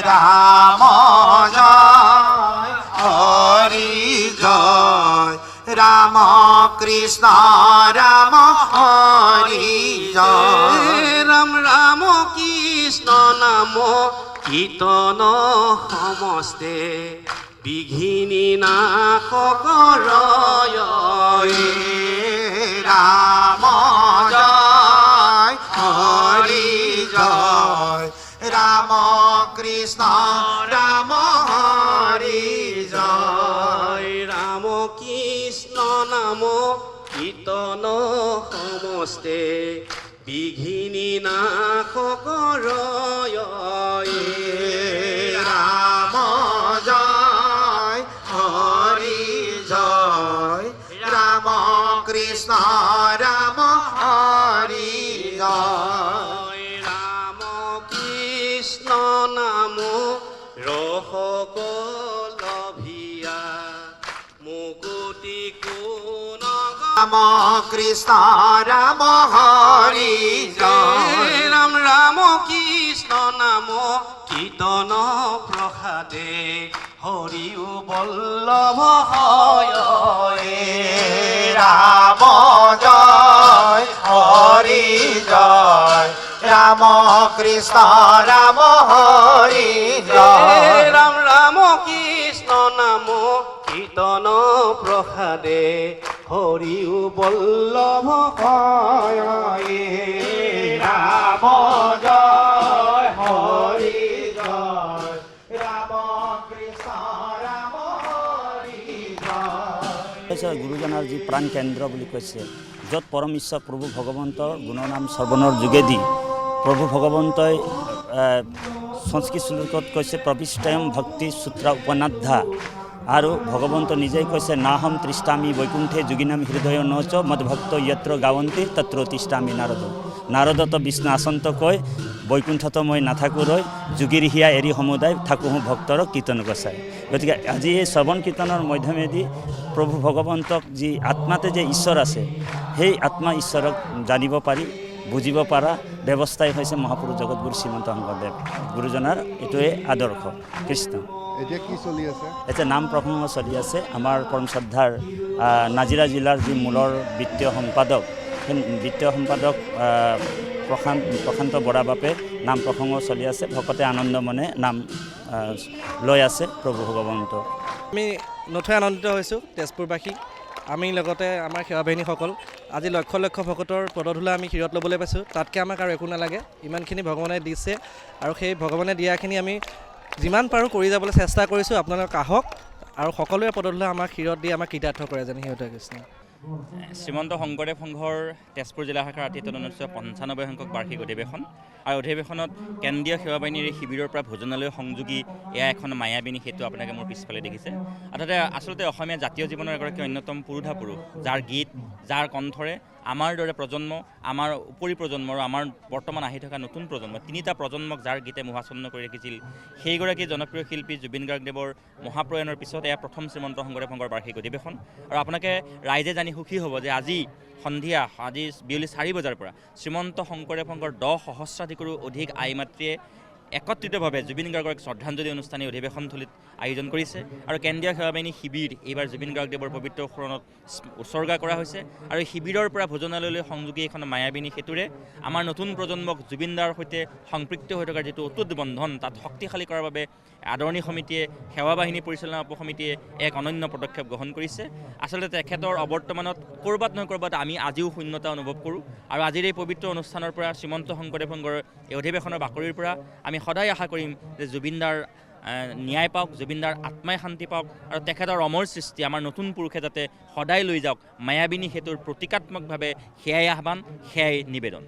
ৰাম জয় হৰি জয় ৰাম কৃষ্ণ ৰাম হৰি জয় ৰাম ৰাম কৃষ্ণ নাম কীৰ্তন সমস্তে বিঘিনি নাশ কৰয় ৰাম জয় হৰি জয় ৰাম কৃষ্ণ ৰাম হৰি জয় ৰাম কৃষ্ণ নাম কীৰ্তন সমস্তে বিঘিনি নাশ কৰয় ৰাম জয় হৰি জয় ৰাম কৃষ্ণ ৰাম হৰি জয় ৰাম কৃষ্ণ নাম ৰসকলভিয়া মুকুতি কোন ৰাম কৃষ্ণ ৰাম হৰি জয় ৰাম ৰাম কৃষ্ণ নাম কীৰ্তন প্ৰসাদে হৰিও বল্লভ হয় ৰাম জয় হৰি জয় ৰাম কৃষ্ণ ৰাম হৰি জয় ৰাম ৰাম কৃষ্ণ নাম কীৰ্তন প্ৰসাদে হৰিও বল্লভ হয় ৰাম জয় হৰি জয় ৰাম কৃষ্ণ ৰাম হৰি জয় গুৰুজনাৰ যি প্ৰাণ কেন্দ্ৰ বুলি কৈছে য'ত পৰম ঈশ্বৰ প্ৰভু ভগৱন্তৰ গুণনাম শ্ৰৱণৰ যোগেদি প্ৰভু ভগৱন্তই সংস্কৃত শ্লোকত কৈছে প্ৰবিষ্টয়ম ভক্তি সূত্ৰ উপনাদ্ধা আৰু ভগৱন্ত নিজেই কৈছে নাহম তৃষ্টামি বৈকুণ্ঠে যোগিনাম হৃদয় নচ মদভক্ত যত্ৰ গাৱন্তি তত্ৰ তৃষ্টামি নাৰদ নাৰদত বিষ্ণু আসন্ত কৈ বৈকুণ্ঠত মই নাথাকো ৰৈ যোগীৰ হিয়া এৰি সমুদায় থাকোঁ ভক্তৰ কীৰ্তন গছাই গতিকে আজি এই শ্ৰৱণ কীৰ্তনৰ মাধ্যমেদি প্ৰভু ভগৱন্তক যি আত্মাতে যে ঈশ্বৰ আছে সেই আত্মা ঈশ্বৰক জানিব পাৰি বুজিব পৰা ব্যৱস্থাই হৈছে মহাপুৰুষ জগতগুৰু শ্ৰীমন্ত শংকৰদেৱ গুৰুজনাৰ এইটোৱে আদৰ্শ কৃষ্ণ এতিয়া কি চলি আছে এতিয়া নাম প্ৰসংগ চলি আছে আমাৰ পৰম শ্ৰদ্ধাৰ নাজিৰা জিলাৰ যি মূলৰ বিত্তীয় সম্পাদক সেই বিত্তীয় সম্পাদক প্ৰশান্ত বৰা বাপে নাম প্ৰসংগ চলি আছে ভকতে আনন্দ মনে নাম লৈ আছে প্ৰভু ভগৱন্ত আমি নথৈ আনন্দিত হৈছোঁ তেজপুৰবাসী আমি লগতে আমাৰ সেৱা বাহিনীসকল আজি লক্ষ লক্ষ ভকতৰ পদধূলা আমি শিৰত ল'বলৈ পাইছোঁ তাতকৈ আমাক আৰু একো নালাগে ইমানখিনি ভগৱানে দিছে আৰু সেই ভগৱানে দিয়াখিনি আমি যিমান পাৰোঁ কৰি যাবলৈ চেষ্টা কৰিছোঁ আপোনালোক আহক আৰু সকলোৱে পদধূলা আমাক শিৰত দি আমাক কৃতাৰ্থ কৰে যেন সিহঁতে কৃষ্ণ শ্ৰীমন্ত শংকৰদেৱ সংঘৰ তেজপুৰ জিলা শাখাৰ আতিথ্যত অনুষ্ঠিত ৯৫ সংখ্যক বাৰ্ষিক অধিৱেশন আৰু অধিৱেশনত কেন্দ্ৰীয় সেৱা বাহিনীৰ শিবিৰৰ পৰা ভোজনালয় সংযোগী এয়া এখন মায়াবিনী সেতু আপোনালোকে মোৰ পিছফালে দেখিছে আচলতে অসমীয়া জাতীয় জীৱনৰ এগৰাকী অন্যতম পুৰুষা পুৰুষ যাৰ গীত যাৰ কণ্ঠৰে আমাৰ দৰে প্ৰজন্ম আমাৰ উপৰি প্ৰজন্ম আৰু আমাৰ বৰ্তমান আহি থকা নতুন প্ৰজন্ম তিনিটা প্ৰজন্মক যাৰ গীতে মোহাচ্ছন্ন কৰি ৰাখিছিল সেইগৰাকী জনপ্ৰিয় শিল্পী জুবিন গাৰ্গদেৱৰ মহাপ্ৰয়াণৰ পিছত এয়া প্ৰথম শ্ৰীমন্ত শংকৰদেৱ সংঘৰ বাৰ্ষিক অধিৱেশন আৰু আপোনালোকে ৰাইজে জানি সুখী হ'ব যে আজি সন্ধিয়া বিয়লি ৪ বজাৰ পৰা শ্ৰীমন্ত শংকৰদেৱ সংঘৰ ১০ সহস্ৰাধিকৰো অধিক আই মাতৃয়ে একত্ৰিতভাৱে জুবিন গাৰ্গৰ এক শ্ৰদ্ধাঞ্জলি অনুষ্ঠানী অধিৱেশনথলীত আয়োজন কৰিছে আৰু কেন্দ্ৰীয় সেৱা বাহিনী শিবিৰ এইবাৰ জুবিন গাৰ্গদেৱৰ পবিত্ৰ শৰণত উৎসৰ্গা কৰা হৈছে আৰু শিবিৰৰ পৰা ভোজনালয়লৈ সংযোগী এখন মায়াবিনী সেতুৰে আমাৰ নতুন প্ৰজন্মক জুবিনদাৰ সৈতে সম্পৃক্ত হৈ থকাৰ যিটো অটুট বন্ধন তাত শক্তিশালী কৰাৰ বাবে আদৰণি সমিতিয়ে সেৱা বাহিনী পৰিচালনা উপসমিতিয়ে এক অনন্য পদক্ষেপ গ্ৰহণ কৰিছে আচলতে তেখেতৰ অৱৰ্তমানত ক'ৰবাত নহয় ক'ৰবাত আমি আজিও শূন্যতা অনুভৱ কৰোঁ আৰু আজিৰ এই পবিত্ৰ অনুষ্ঠানৰ পৰা শ্ৰীমন্ত শংকৰদেৱ সংঘৰ এই অধিৱেশনৰ বাকৰিৰ পৰা আমি সদায় আশা কৰিম যে জুবিনদাৰ ন্যায় পাওক জুবিনদাৰ আত্মাই শান্তি পাওক আৰু তেখেতৰ অমৰ সৃষ্টি আমাৰ নতুন পুৰুষে যাতে সদায় লৈ যাওক মায়াবিনী সেতুৰ প্ৰতীকাত্মকভাৱে সেয়াই আহ্বান সেয়াই নিবেদন